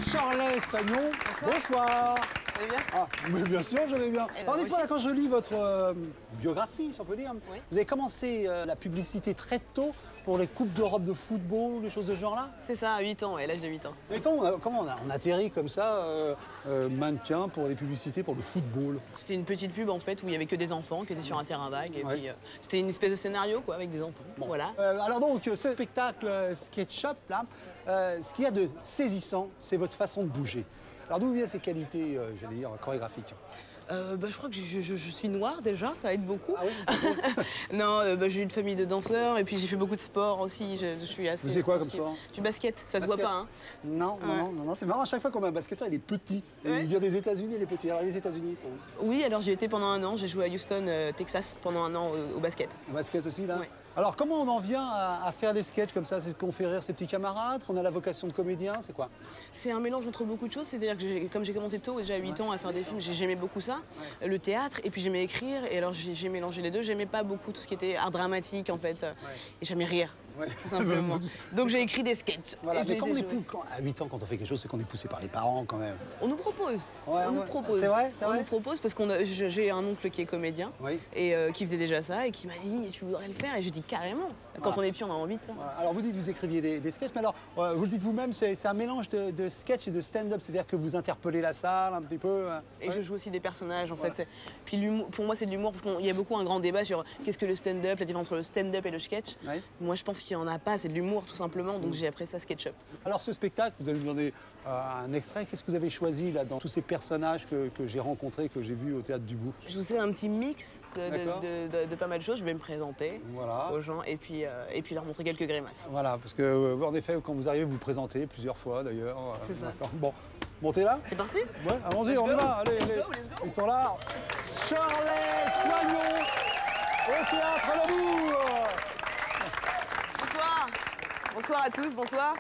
Charlet Sagnon, bonsoir. Vous allez bien? Ah, mais bien sûr, je vais bien. Alors dites-moi, là, quand je lis votre biographie, si on peut dire, oui. Vous avez commencé la publicité très tôt pour les Coupes d'Europe de football, des choses de ce genre-là? C'est ça, à 8 ans, à l'âge de 8 ans. Mais comment on atterrit comme ça, mannequin pour des publicités pour le football? C'était une petite pub en fait où il y avait que des enfants qui étaient sur un terrain vague. Et Ouais. puis c'était une espèce de scénario quoi, avec des enfants. Bon. Voilà. Alors donc, ce spectacle SketchUp, là, ce qu'il y a de saisissant, c'est votre façon de bouger. Alors d'où viennent ces qualités, j'allais dire, chorégraphiques? Je crois que je suis noire déjà, ça aide beaucoup. Ah oui? Non, j'ai une famille de danseurs et puis j'ai fait beaucoup de sport aussi. Je suis assez. Vous faisiez quoi comme sportive. sport? Du basket, ça se voit pas, hein. Non, Ouais. non, c'est marrant. À chaque fois qu'on a un basketteur, il est petit. Et Ouais. il vient des États-Unis, il est petit. Alors les États-Unis, pour vous? Oui, alors j'y étais pendant un an. J'ai joué à Houston, Texas, pendant un an au basket. Le basket aussi, là? Ouais. Alors comment on en vient à faire des sketchs comme ça? C'est qu'on fait rire ses petits camarades, qu'on a la vocation de comédien, c'est quoi? C'est un mélange entre beaucoup de choses. C'est-à-dire que comme j'ai commencé tôt, déjà à 8 ans, à faire des films, j'aimais beaucoup ça, le théâtre, et puis j'aimais écrire. Et alors j'ai mélangé les deux. J'aimais pas beaucoup tout ce qui était art dramatique, en fait. Et j'aimais rire, Ouais. tout simplement. Donc j'ai écrit des sketchs. Voilà. Et je Mais les quand ai on est joués. à 8 ans, quand on fait quelque chose, c'est qu'on est poussé par les parents quand même. On nous propose. Ouais, On nous ouais. propose. C'est vrai, c'est On vrai. nous propose parce j'ai un oncle qui est comédien Oui. et qui faisait déjà ça et qui m'a dit tu voudrais le faire et j'ai dit carrément. Quand Voilà. on est petit on a envie de ça. Voilà. Alors vous dites que vous écriviez des sketchs, mais alors vous le dites vous-même, c'est un mélange de sketch et de stand-up, c'est-à-dire que vous interpellez la salle un petit peu. Et Ouais. je joue aussi des personnages en Voilà. fait. Puis l'humour, pour moi c'est de l'humour parce qu'il y a beaucoup un grand débat sur qu'est-ce que le stand-up, la différence entre le stand-up et le sketch. Ouais. Moi je pense qu'il n'y en a pas, c'est de l'humour tout simplement. Donc j'ai appris ça SketchUp. Alors ce spectacle, vous allez nous donner un extrait. Qu'est-ce que vous avez choisi là dans tous ces personnages que j'ai rencontrés, que j'ai vus au Théâtre du Bout? Je vous fais un petit mix D'accord. de pas mal de choses. Je vais me présenter Voilà. aux gens et puis leur montrer quelques grimaces. Voilà, parce que en effet, quand vous arrivez, vous vous présentez plusieurs fois d'ailleurs. C'est ça. D'accord. Bon, montez là. C'est parti? Ouais, allons-y, Let's on y go. va. Allez, Let's allez. go, let's go. Ils sont là. Charlet Soignon au Théâtre Le Bout. Bonsoir. Bonsoir à tous, bonsoir.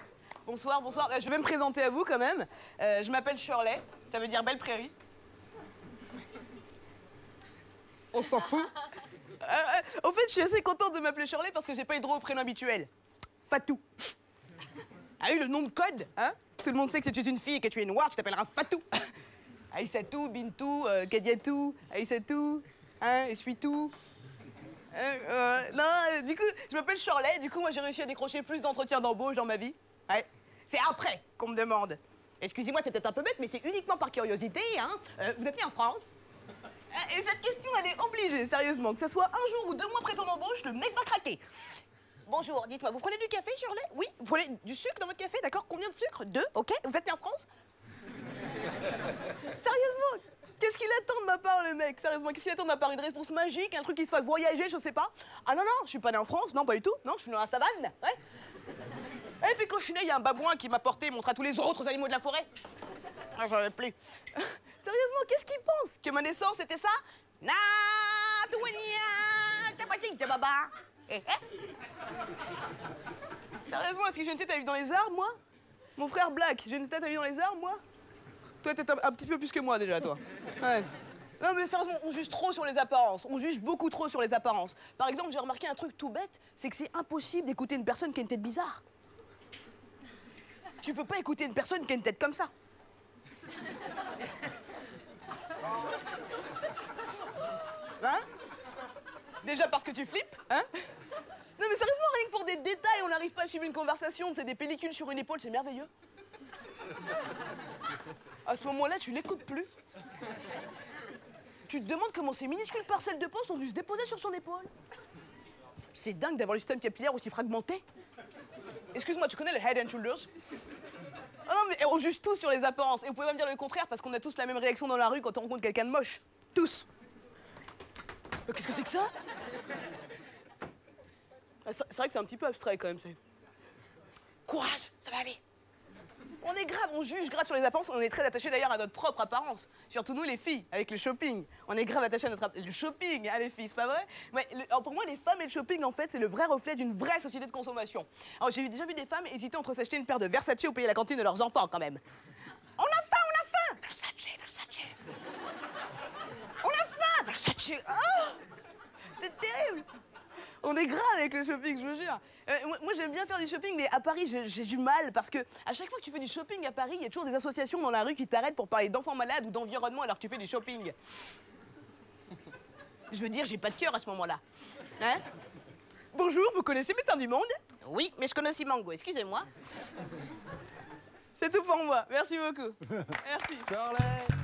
Bonsoir, bonsoir. Je vais me présenter à vous quand même. Je m'appelle Shirley, ça veut dire belle prairie. On s'en fout. En fait, je suis assez contente de m'appeler Shirley parce que j'ai pas eu droit au prénom habituel. Fatou. Ah oui, le nom de code, hein? Tout le monde sait que si tu es une fille et que tu es noire, tu t'appelleras Fatou. Aïssatou, Bintou, Kadiatou, Aïssatou, hein, Essuie-tout. Non, du coup, je m'appelle Shirley. Du coup, moi, j'ai réussi à décrocher plus d'entretiens d'embauche dans ma vie. Ouais. C'est après qu'on me demande. Excusez-moi, c'est peut-être un peu bête, mais c'est uniquement par curiosité, hein. Vous êtes né en France? Et cette question, elle est obligée, sérieusement. Que ce soit un jour ou 2 mois après ton embauche, le mec va craquer. Bonjour, dites-moi, vous prenez du café, Shirley? Oui. Vous prenez du sucre dans votre café, d'accord? Combien de sucre? 2, ok. Vous êtes né en France? Sérieusement? Qu'est-ce qu'il attend de ma part, le mec? Sérieusement, qu'est-ce qu'il attend de ma part? Une réponse magique, un truc qui se fasse voyager, je sais pas? Ah non, je suis pas né en France, non, pas du tout. Non, je suis né dans la savane, ouais. Et puis quand je suis né, il y a un babouin qui m'a porté, montre à tous les autres animaux de la forêt. Ah, j'en avais plus. Sérieusement, qu'est-ce qu'il pense? Que ma naissance, c'était ça? Na, touania, tabating, tababa. Sérieusement, est-ce que j'ai une tête à vivre dans les arbres, moi? Mon frère Black, j'ai une tête à vivre dans les arbres, moi? Toi, t'es un petit peu plus que moi, déjà, toi. Ouais. Non, mais sérieusement, on juge trop sur les apparences. On juge beaucoup trop sur les apparences. Par exemple, j'ai remarqué un truc tout bête, c'est que c'est impossible d'écouter une personne qui a une tête bizarre. Tu peux pas écouter une personne qui a une tête comme ça. Hein? Déjà parce que tu flippes, hein? Non mais sérieusement, rien que pour des détails, on n'arrive pas à suivre une conversation. C'est des pellicules sur une épaule, c'est merveilleux. À ce moment-là, tu l'écoutes plus. Tu te demandes comment ces minuscules parcelles de peau sont venues se déposer sur son épaule. C'est dingue d'avoir le système capillaire aussi fragmenté. Excuse-moi, tu connais le Head and Shoulders? Ah non, mais on juge tous sur les apparences. Et vous pouvez pas me dire le contraire parce qu'on a tous la même réaction dans la rue quand on rencontre quelqu'un de moche. Tous. Qu'est-ce que c'est que ça? C'est vrai que c'est un petit peu abstrait quand même. Courage, ça va aller. On est grave, on juge grave sur les apparences. On est très attachés d'ailleurs à notre propre apparence. Surtout nous les filles, avec le shopping. On est grave attachés à le shopping, hein, les filles, c'est pas vrai? Mais alors pour moi, les femmes et le shopping, en fait, c'est le vrai reflet d'une vraie société de consommation. Alors j'ai déjà vu des femmes hésiter entre s'acheter une paire de Versace ou payer la cantine de leurs enfants quand même. On a faim! Versace! On a faim! Versace! Oh, c'est terrible! On est grave avec le shopping, je vous jure. Moi j'aime bien faire du shopping, mais à Paris, j'ai du mal parce que à chaque fois que tu fais du shopping à Paris, il y a toujours des associations dans la rue qui t'arrêtent pour parler d'enfants malades ou d'environnement alors que tu fais du shopping. Je veux dire, j'ai pas de cœur à ce moment-là. Hein? Bonjour, vous connaissez Médecins du Monde? Oui, mais je connais aussi Mango, excusez-moi. C'est tout pour moi, merci beaucoup. Merci. Charlie.